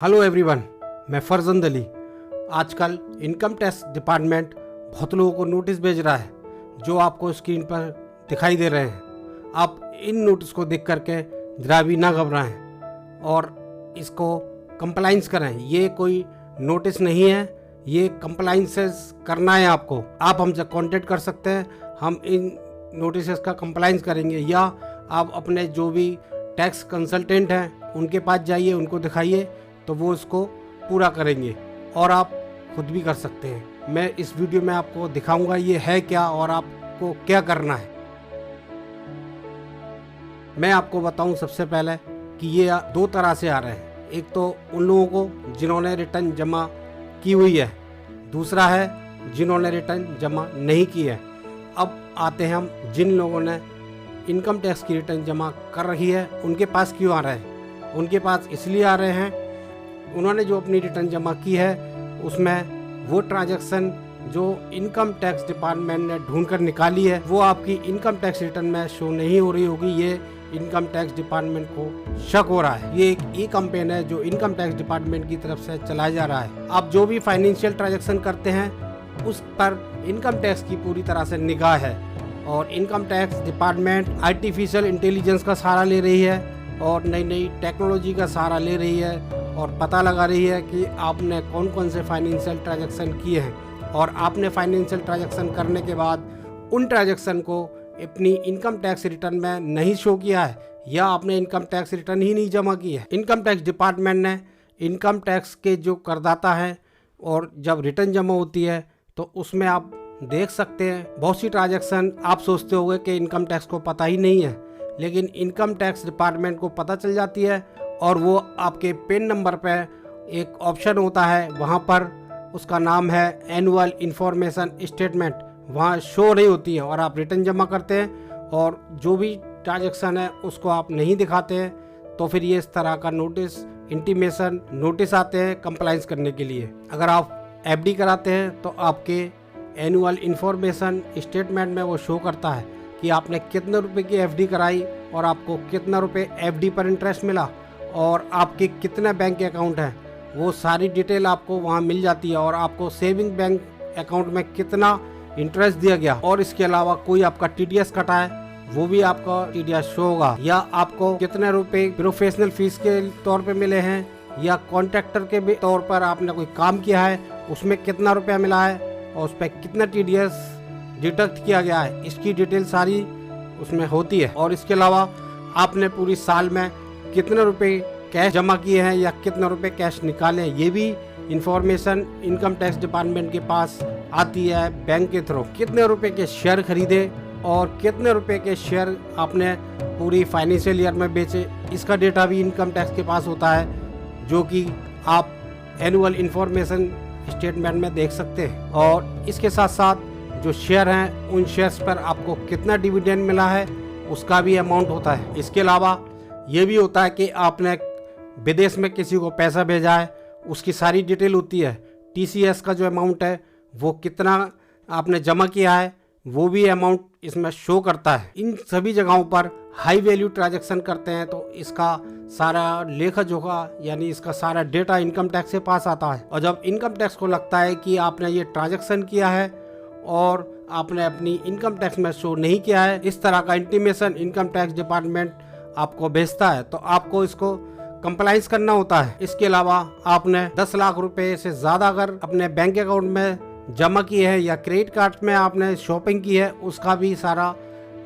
Hello everyone, मैं फरजंद अली। आजकल income tax department बहुत लोगों को नोटिस भेज रहा है जो आपको स्क्रीन पर दिखाई दे रहे हैं। आप इन नोटिस को देख करके जरा भी ना घबराएं और इसको कंप्लाइंस करें। ये कोई नोटिस नहीं है, ये कंप्लाइंसेस करना है आपको। आप हमसे कांटेक्ट कर सकते हैं, हम इन नोटिस का कंप्लाइंस करेंगे, या आप अपने जो भी टैक्स कंसल्टेंट हैं उनके पास जाइए, उनको दिखाइए तो वो इसको पूरा करेंगे। और आप खुद भी कर सकते हैं। मैं इस वीडियो में आपको दिखाऊंगा ये है क्या और आपको क्या करना है। मैं आपको बताऊं सबसे पहले कि ये दो तरह से आ रहे हैं। एक तो उन लोगों को जिन्होंने रिटर्न जमा की हुई है, दूसरा है जिन्होंने रिटर्न जमा नहीं की है। अब आते हैं हम जिन लोगों ने इनकम टैक्स की रिटर्न जमा कर रही है, उनके पास क्यों आ रहे हैं। उनके पास इसलिए आ रहे हैं, उन्होंने जो अपनी रिटर्न जमा की है उसमें वो ट्रांजैक्शन जो इनकम टैक्स डिपार्टमेंट ने ढूंढ कर निकाली है वो आपकी इनकम टैक्स रिटर्न में शो नहीं हो रही होगी। ये इनकम टैक्स डिपार्टमेंट को शक हो रहा है। ये एक ई कैंपेन है जो इनकम टैक्स डिपार्टमेंट की तरफ से चलाया जा रहा है। आप जो भी फाइनेंशियल ट्रांजैक्शन करते हैं उस पर इनकम टैक्स की पूरी तरह से निगाह है और income tax department artificial intelligence का सहारा ले रही है और नई नई टेक्नोलॉजी का सहारा ले रही है और पता लगा रही है कि आपने कौन कौन से फाइनेंशियल ट्रांजैक्शन किए हैं। और आपने फाइनेंशियल ट्रांजैक्शन करने के बाद उन ट्रांजैक्शन को अपनी इनकम टैक्स रिटर्न में नहीं शो किया है या आपने इनकम टैक्स रिटर्न ही नहीं जमा की है। इनकम टैक्स डिपार्टमेंट ने इनकम टैक्स के जो करदाता है और जब रिटर्न जमा होती है तो उसमें आप देख सकते हैं बहुत सी ट्रांजैक्शन आप सोचते होंगे कि इनकम टैक्स को पता ही नहीं है, लेकिन इनकम टैक्स डिपार्टमेंट को पता चल जाती है और वो आपके पेन नंबर पे एक ऑप्शन होता है, वहाँ पर उसका नाम है एनुअल इंफॉर्मेशन स्टेटमेंट, वहाँ शो नहीं होती है और आप रिटर्न जमा करते हैं और जो भी ट्रांजैक्शन है उसको आप नहीं दिखाते हैं तो फिर ये इस तरह का नोटिस इंटीमेशन नोटिस आते हैं कंप्लाइंस करने के लिए। अगर आप एफडी कराते हैं तो आपके एनुअल इंफॉर्मेशन स्टेटमेंट में वो शो करता है कि आपने कितने रुपए की एफडी कराई और आपको कितना रुपए एफडी पर इंटरेस्ट मिला और आपके कितने बैंक अकाउंट हैं, वो सारी डिटेल आपको वहाँ मिल जाती है और आपको सेविंग बैंक अकाउंट में कितना इंटरेस्ट दिया गया और इसके अलावा कोई आपका टीडीएस कटा है वो भी आपका टीडीएस शो होगा, या आपको कितने रुपए प्रोफेशनल फीस के तौर पे मिले हैं या कॉन्ट्रैक्टर के तौर पर आपने कोई काम किया है उसमें कितना रुपया मिला है और उस पर कितना टीडीएस डिडक्ट किया गया है, इसकी डिटेल सारी उसमें होती है। और इसके अलावा आपने पूरी साल में कितने रुपए कैश जमा किए हैं या कितने रुपए कैश निकाले हैं, ये भी इंफॉर्मेशन इनकम टैक्स डिपार्टमेंट के पास आती है बैंक के थ्रू। कितने रुपए के शेयर खरीदे और कितने रुपए के शेयर आपने पूरी फाइनेंशियल ईयर में बेचे, इसका डेटा भी इनकम टैक्स के पास होता है जो कि आप एनुअल इंफॉर्मेशन स्टेटमेंट में देख सकते हैं। और इसके साथ साथ जो शेयर हैं उन शेयर्स पर आपको कितना डिविडेंड मिला है उसका भी अमाउंट होता है। इसके अलावा ये भी होता है कि आपने विदेश में किसी को पैसा भेजा है उसकी सारी डिटेल होती है। टीसीएस का जो अमाउंट है वो कितना आपने जमा किया है वो भी अमाउंट इसमें शो करता है। इन सभी जगहों पर हाई वैल्यू ट्रांजैक्शन करते हैं तो इसका सारा लेखा जोखा यानी इसका सारा डेटा इनकम टैक्स के पास आता है। और जब इनकम टैक्स को लगता है कि आपने ये ट्रांजैक्शन किया है और आपने अपनी इनकम टैक्स में शो नहीं किया है, इस तरह का इंटीमेशन इनकम टैक्स डिपार्टमेंट आपको भेजता है तो आपको इसको कंप्लाइंस करना होता है। इसके अलावा आपने 10 लाख रुपए से ज़्यादा अगर अपने बैंक अकाउंट में जमा किए हैं या क्रेडिट कार्ड में आपने शॉपिंग की है उसका भी सारा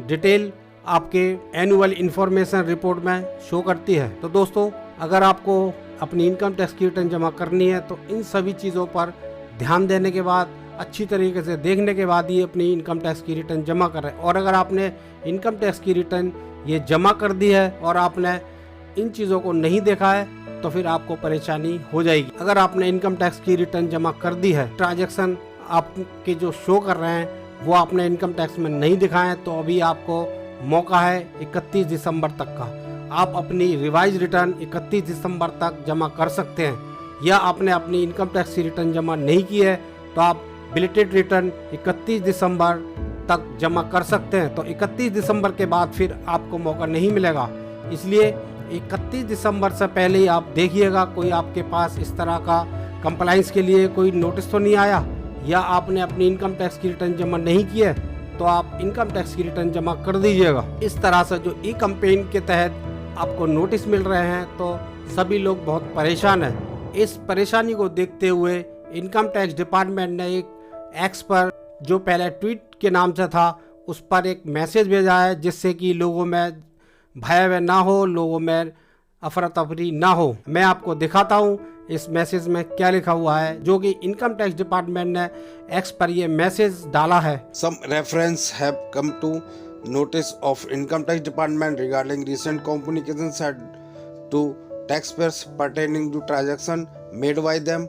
डिटेल आपके एनुअल इंफॉर्मेशन रिपोर्ट में शो करती है। तो दोस्तों, अगर आपको अपनी इनकम टैक्स की रिटर्न जमा करनी है तो इन सभी चीज़ों पर ध्यान देने के बाद, अच्छी तरीके से देखने के बाद ही अपनी इनकम टैक्स की रिटर्न जमा करें। और अगर आपने इनकम टैक्स की रिटर्न ये जमा कर दी है और आपने इन चीज़ों को नहीं देखा है तो फिर आपको परेशानी हो जाएगी। अगर आपने इनकम टैक्स की रिटर्न जमा कर दी है, ट्रांजैक्शन आपके जो शो कर रहे हैं वो आपने इनकम टैक्स में नहीं दिखाए हैं, तो अभी आपको मौका है 31 दिसंबर तक का। आप अपनी रिवाइज रिटर्न 31 दिसंबर तक जमा कर सकते हैं, या आपने अपनी इनकम टैक्स की रिटर्न जमा नहीं की है तो आप बिलेटेड रिटर्न 31 दिसंबर तक जमा कर सकते हैं। तो 31 दिसंबर के बाद फिर आपको मौका नहीं मिलेगा, इसलिए 31 दिसंबर से पहले ही आप देखिएगा कोई आपके पास इस तरह का कंप्लाइंस के लिए कोई नोटिस तो नहीं आया, या आपने अपनी इनकम टैक्स की रिटर्न जमा नहीं की है तो आप इनकम टैक्स की रिटर्न जमा कर दीजिएगा। इस तरह से जो ई कैंपेन के तहत आपको नोटिस मिल रहे हैं तो सभी लोग बहुत परेशान हैं। इस परेशानी को देखते हुए इनकम टैक्स डिपार्टमेंट ने एक एक्स पर, जो पहले ट्वीट के नाम से था, उस पर एक मैसेज भेजा है जिससे कि लोगों में भय ना हो, लोगों में अफरा तफरी ना हो। मैं आपको दिखाता हूँ इस मैसेज में क्या लिखा हुआ है, जो कि इनकम टैक्स डिपार्टमेंट ने एक्स पर ये मैसेज डाला है। Some reference have come to notice of income tax department regarding recent communications had to taxpayers pertaining to transaction made by them.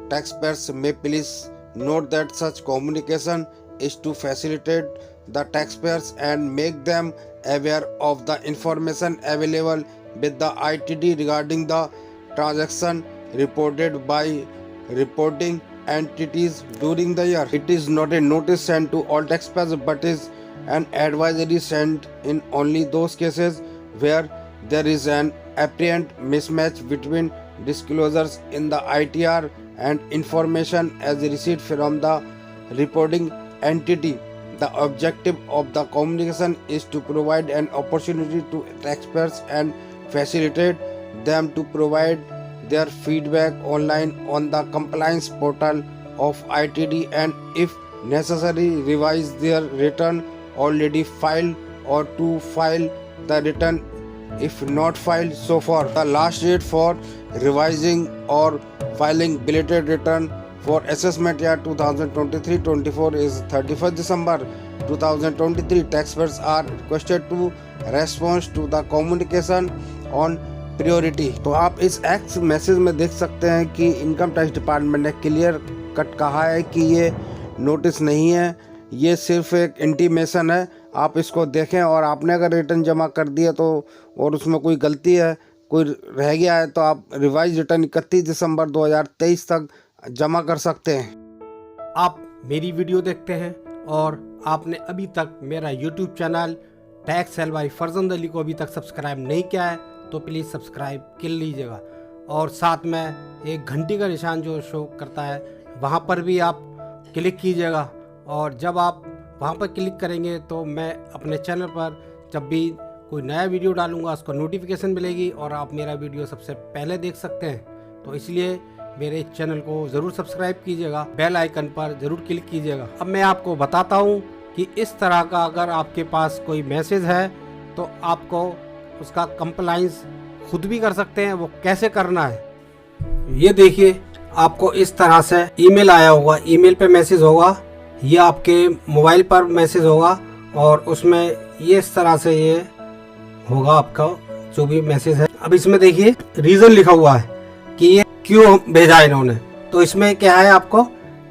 Taxpayers may please note that such communication is to facilitate the taxpayers and make them aware of the information available with the ITD regarding the transaction reported by reporting entities during the year. It is not a notice sent to all taxpayers but is an advisory sent in only those cases where there is an apparent mismatch between disclosures in the ITR and information as received from the reporting entity. The objective of the communication is to provide an opportunity to taxpayers and facilitate them to provide their feedback online on the compliance portal of ITD and if necessary revise their return already filed or to file the return if not filed so far. The last date for revising or filing belated return for assessment year 2023-24 is 31st December 2023. Taxpayers are requested to respond to the communication on priority. तो आप इस x message में देख सकते हैं कि income tax department ने clear cut कहा है कि ये नोटिस नहीं है, ये सिर्फ एक इंटीमेशन है। आप इसको देखें और आपने अगर रिटर्न जमा कर दिया तो और उसमें कोई गलती है, कोई रह गया है, तो आप रिवाइज रिटर्न 31 दिसंबर 2023 तक जमा कर सकते हैं। आप मेरी वीडियो देखते हैं और आपने अभी तक मेरा YouTube channel tax cell by Farzand Ali को अभी तक सब्सक्राइब नहीं किया है तो प्लीज़ सब्सक्राइब कर लीजिएगा, और साथ में एक घंटी का निशान जो शो करता है वहाँ पर भी आप क्लिक कीजिएगा, और जब आप वहाँ पर क्लिक करेंगे तो मैं अपने चैनल पर जब भी कोई नया वीडियो डालूंगा उसको नोटिफिकेशन मिलेगी और आप मेरा वीडियो सबसे पहले देख सकते हैं। तो इसलिए मेरे चैनल को ज़रूर सब्सक्राइब कीजिएगा, बेल आइकन पर ज़रूर क्लिक कीजिएगा। अब मैं आपको बताता हूँ कि इस तरह का अगर आपके पास कोई मैसेज है तो आपको उसका कंप्लाइंस खुद भी कर सकते हैं। वो कैसे करना है ये देखिए, आपको इस तरह से ईमेल आया होगा, ईमेल पे मैसेज होगा, ये आपके मोबाइल पर मैसेज होगा और उसमें ये इस तरह से ये होगा आपका जो भी मैसेज है। अब इसमें देखिए रीज़न लिखा हुआ है कि ये क्यों भेजा इन्होंने। तो इसमें क्या है आपको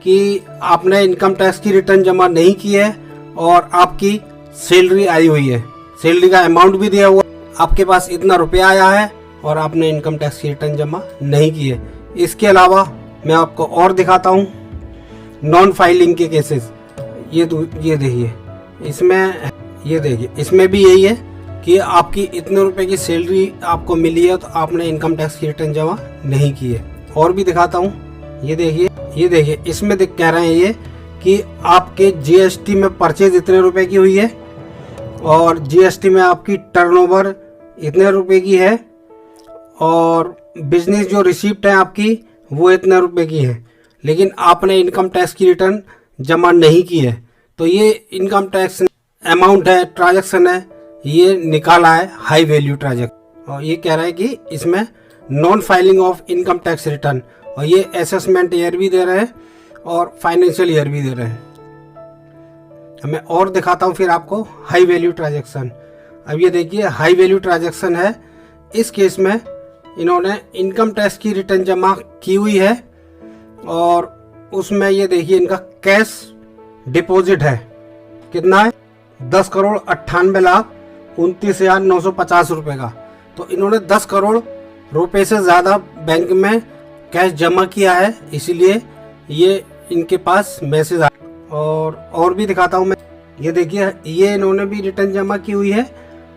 कि आपने इनकम टैक्स की रिटर्न जमा नहीं की है और आपकी सैलरी आई हुई है, सैलरी का अमाउंट भी दिया हुआ, आपके पास इतना रुपया आया है और आपने इनकम टैक्स की रिटर्न जमा नहीं की है। इसके अलावा मैं आपको और दिखाता हूँ नॉन फाइलिंग के केसेस। ये देखिए, इसमें ये देखिए, इसमें भी यही है कि आपकी इतने रुपए की सैलरी आपको मिली है तो आपने इनकम टैक्स की रिटर्न जमा नहीं की है। और भी दिखाता हूँ, ये देखिए, इसमें कह रहे हैं ये कि आपके जीएसटी में परचेज इतने रुपए की हुई है और जीएसटी में आपकी टर्नओवर इतने रुपए की है और बिजनेस जो रिसिप्ट है आपकी वो इतने रुपए की है, लेकिन आपने इनकम टैक्स की रिटर्न जमा नहीं की है। तो ये इनकम टैक्स अमाउंट है, ट्रांजैक्शन है, ये निकाला है हाई वैल्यू ट्रांजैक्शन, और ये कह रहा है कि इसमें non filing of income tax return, और ये असेसमेंट ईयर भी दे रहे हैं और फाइनेंशियल ईयर भी दे रहे हैं। मैं और दिखाता हूँ फिर आपको हाई वैल्यू ट्रांजैक्शन। अब ये देखिए हाई वैल्यू ट्रांजैक्शन है, इस केस में इन्होंने इनकम टैक्स की रिटर्न जमा की हुई है और उसमें ये देखिए इनका कैश डिपॉजिट है, कितना है 10,98,29,950 रुपए का। तो इन्होंने 10 करोड़ रुपए से ज़्यादा बैंक में कैश जमा किया है, इसीलिए ये इनके पास मैसेज आया। और भी दिखाता हूँ मैं, ये देखिए, ये इन्होंने भी रिटर्न जमा की हुई है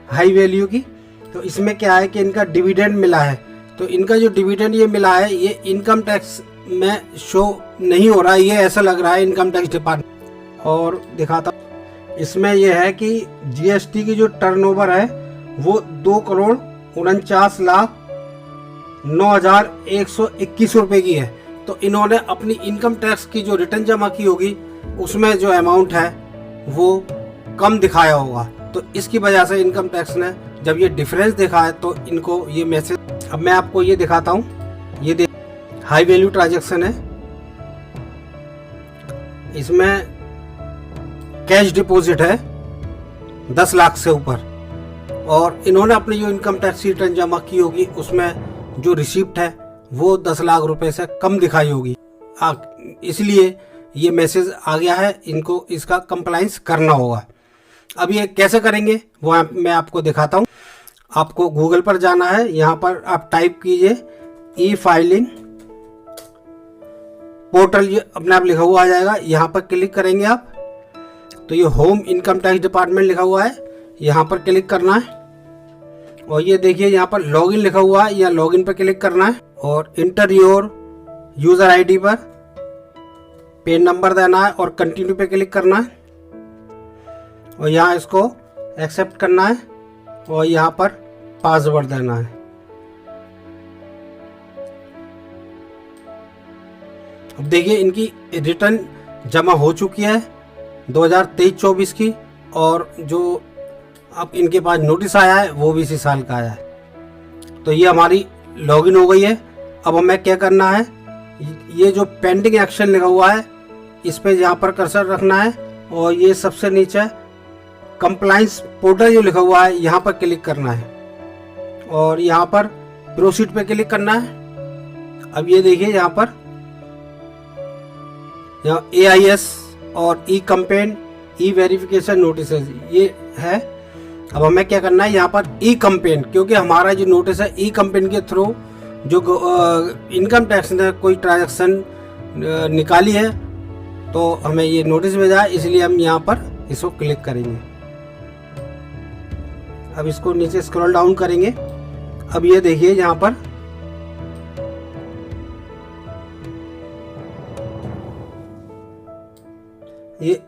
हाई वैल्यू की, तो इसमें क्या है कि इनका डिविडेंड मिला है, तो इनका जो डिविडेंड ये मिला है ये इनकम टैक्स में शो नहीं हो रहा है, ये ऐसा लग रहा है इनकम टैक्स डिपार्टमेंट। और दिखाता हूँ, इसमें यह है कि जीएसटी की जो टर्नओवर है वो 2,49,09,121 रुपये की है। तो इन्होंने अपनी इनकम टैक्स की जो रिटर्न जमा की होगी उसमें जो अमाउंट है वो कम दिखाया होगा, तो इसकी वजह से इनकम टैक्स ने जब ये डिफरेंस देखा है तो इनको ये मैसेज। अब मैं आपको ये दिखाता हूँ, ये देख हाई वैल्यू ट्रांजैक्शन है, इसमें कैश डिपॉजिट है 10 लाख से ऊपर, और इन्होंने अपनी जो इनकम टैक्स रिटर्न जमा की होगी उसमें जो रिसिप्ट है वो 10 लाख रुपए से कम दिखाई होगी, इसलिए ये मैसेज आ गया है, इनको इसका कंप्लाइंस करना होगा। अब ये कैसे करेंगे वो मैं आपको दिखाता हूँ। आपको गूगल पर जाना है, यहाँ पर आप टाइप कीजिए ई फाइलिंग पोर्टल, ये अपने आप लिखा हुआ आ जाएगा। यहाँ पर क्लिक करेंगे आप तो ये होम इनकम टैक्स डिपार्टमेंट लिखा हुआ है, यहाँ पर क्लिक करना है और ये देखिए यहाँ पर लॉगिन लिखा हुआ है, यहाँ लॉगिन पर क्लिक करना है और इंटर योर यूजर आईडी पर पेन नंबर देना है और कंटिन्यू पे क्लिक करना है और यहाँ इसको एक्सेप्ट करना है और यहाँ पर पासवर्ड देना है। अब देखिए इनकी रिटर्न जमा हो चुकी है 2023-24 की, और जो अब इनके पास नोटिस आया है वो भी इसी साल का आया है। तो ये हमारी लॉगिन हो गई है। अब हमें क्या करना है, ये जो पेंडिंग एक्शन लिखा हुआ है इस पे यहाँ पर कर्सर रखना है और ये सबसे नीचे कंप्लाइंस पोर्टल जो लिखा हुआ है यहाँ पर क्लिक करना है और यहाँ पर प्रोसीड पे क्लिक करना है। अब ये देखिए यहाँ पर AIS और ई कंपेन ई वेरिफिकेशन नोटिस ये है। अब हमें क्या करना है, यहाँ पर ई कंपेन, क्योंकि हमारा जो नोटिस है ई कंपेन के थ्रू जो इनकम टैक्स ने कोई ट्रांजैक्शन निकाली है तो हमें ये नोटिस भेजा है, इसलिए हम यहाँ पर इसको क्लिक करेंगे। अब इसको नीचे स्क्रॉल डाउन करेंगे। अब ये देखिए यहाँ पर ये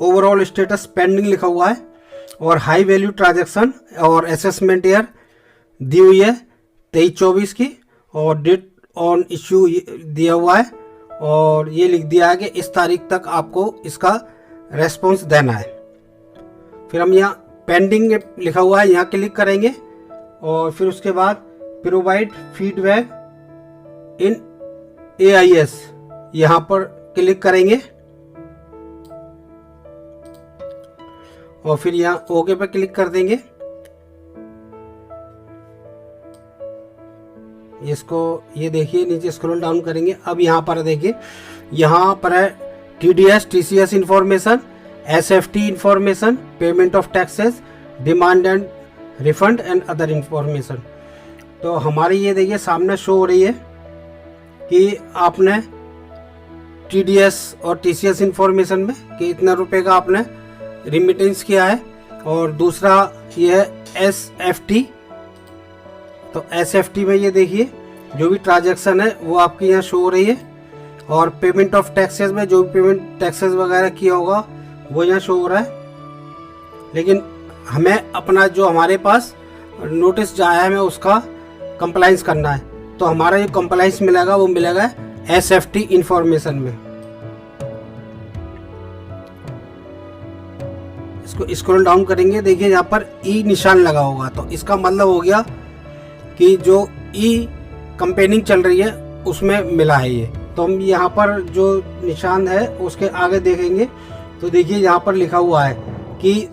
ओवरऑल स्टेटस पेंडिंग लिखा हुआ है और हाई वैल्यू ट्रांजैक्शन और असेसमेंट ईयर दी हुई है 23-24 की और डेट ऑन इश्यू दिया हुआ है और ये लिख दिया है कि इस तारीख तक आपको इसका रेस्पॉन्स देना है। फिर हम यहाँ पेंडिंग लिखा हुआ है यहाँ क्लिक करेंगे और फिर उसके बाद प्रोवाइड फीडबैक इन AIS यहाँ पर क्लिक करेंगे और फिर यहाँ ओके पे क्लिक कर देंगे। इसको ये देखिए नीचे स्क्रॉल डाउन करेंगे। अब यहाँ पर देखिए यहाँ पर है TDS TCS information, SFT information, payment of taxes, demand and refund and other information. तो हमारी ये देखिए सामने शो हो रही है कि आपने TDS और TCS इंफॉर्मेशन में कि इतना रुपए का आपने रिमिटेंस किया है और दूसरा ये है SFT। तो SFT में ये देखिए जो भी ट्रांजैक्शन है वो आपकी यहाँ शो हो रही है और पेमेंट ऑफ टैक्सेस में जो भी पेमेंट टैक्सेस वगैरह किया होगा वो यहाँ शो हो रहा है। लेकिन हमें अपना जो हमारे पास नोटिस जो आया है हमें उसका कंप्लाइंस करना है, तो हमारा जो कंप्लाइंस मिलेगा वो मिलेगा SFT इंफॉर्मेशन में। इसको स्क्रॉल डाउन करेंगे, देखिए यहाँ पर ई निशान लगा होगा, तो इसका मतलब हो गया कि जो ई कंपेनिंग चल रही है उसमें मिला है ये। तो हम यहाँ पर जो निशान है उसके आगे देखेंगे तो देखिए यहाँ पर लिखा हुआ है कि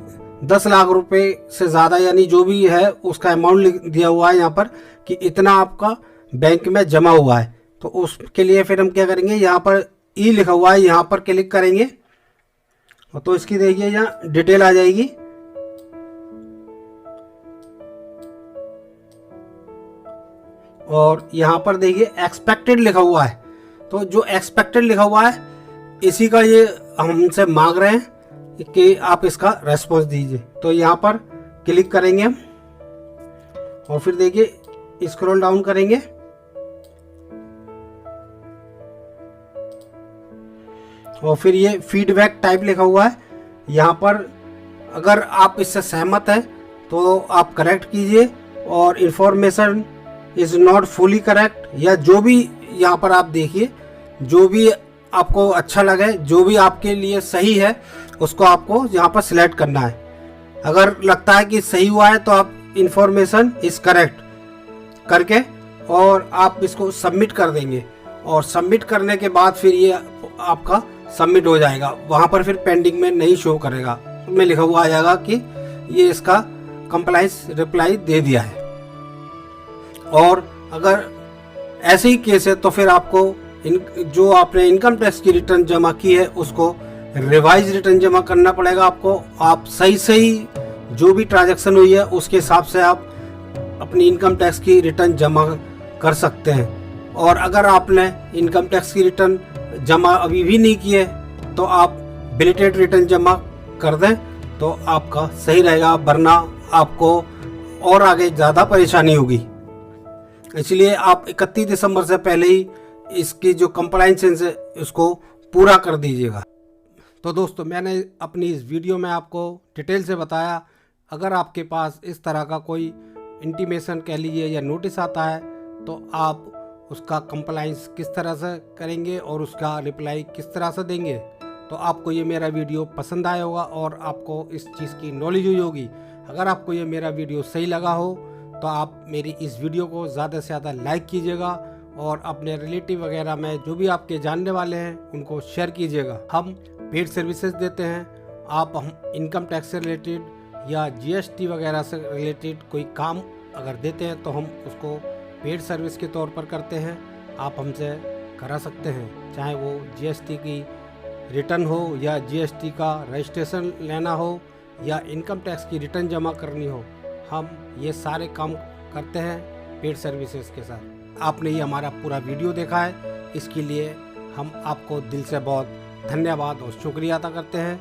10 लाख रुपए से ज़्यादा यानी जो भी है उसका अमाउंट दिया हुआ है यहाँ पर कि इतना आपका बैंक में जमा हुआ है। तो उसके लिए फिर हम क्या करेंगे, यहाँ पर ई लिखा हुआ है यहाँ पर क्लिक करेंगे तो इसकी देखिए यहाँ डिटेल आ जाएगी। और यहाँ पर देखिए एक्सपेक्टेड लिखा हुआ है, तो जो एक्सपेक्टेड लिखा हुआ है इसी का ये हमसे मांग रहे हैं कि आप इसका रेस्पॉन्स दीजिए। तो यहाँ पर क्लिक करेंगे हम और फिर देखिए स्क्रॉल डाउन करेंगे और फिर ये फीडबैक टाइप लिखा हुआ है। यहाँ पर अगर आप इससे सहमत हैं तो आप करेक्ट कीजिए, और information is not fully correct, या जो भी यहाँ पर आप देखिए, जो भी आपको अच्छा लगे, जो भी आपके लिए सही है उसको आपको यहाँ पर सिलेक्ट करना है। अगर लगता है कि सही हुआ है तो आप इंफॉर्मेशन इज करेक्ट करके और आप इसको सबमिट कर देंगे, और सबमिट करने के बाद फिर ये आपका सबमिट हो जाएगा। वहाँ पर फिर पेंडिंग में नहीं शो करेगा, उसमें लिखा हुआ आ जाएगा कि ये इसका कंप्लाइंस रिप्लाई दे दिया है। और अगर ऐसे ही केस है तो फिर आपको जो आपने इनकम टैक्स की रिटर्न जमा की है उसको रिवाइज रिटर्न जमा करना पड़ेगा आपको। आप सही जो भी ट्रांजैक्शन हुई है उसके हिसाब से आप अपनी इनकम टैक्स की रिटर्न जमा कर सकते हैं। और अगर आपने इनकम टैक्स की रिटर्न जमा अभी भी नहीं की है तो आप बिलेटेड रिटर्न जमा कर दें तो आपका सही रहेगा, वरना आपको और आगे ज़्यादा परेशानी होगी। इसलिए आप 31 दिसंबर से पहले ही इसकी जो कंप्लायंस है उसको पूरा कर दीजिएगा। तो दोस्तों, मैंने अपनी इस वीडियो में आपको डिटेल से बताया। अगर आपके पास इस तरह का कोई इंटीमेशन कह लीजिए या नोटिस आता है तो आप उसका कंप्लायंस किस तरह से करेंगे और उसका रिप्लाई किस तरह से देंगे। तो आपको ये मेरा वीडियो पसंद आया होगा और आपको इस चीज़ की नॉलेज हुई होगी। अगर आपको ये मेरा वीडियो सही लगा हो तो आप मेरी इस वीडियो को ज़्यादा से ज़्यादा लाइक कीजिएगा और अपने रिलेटिव वगैरह में जो भी आपके जानने वाले हैं उनको शेयर कीजिएगा। हम पेड सर्विसेज देते हैं। आप हम इनकम टैक्स से रिलेटेड या जीएसटी वगैरह से रिलेटेड कोई काम अगर देते हैं तो हम उसको पेड सर्विस के तौर पर करते हैं। आप हमसे करा सकते हैं, चाहे वो जीएसटी की रिटर्न हो या जीएसटी का रजिस्ट्रेशन लेना हो या इनकम टैक्स की रिटर्न जमा करनी हो। हम ये सारे काम करते हैं पेड सर्विसेज के साथ। आपने ये हमारा पूरा वीडियो देखा है, इसके लिए हम आपको दिल से बहुत धन्यवाद और शुक्रिया अदा करते हैं।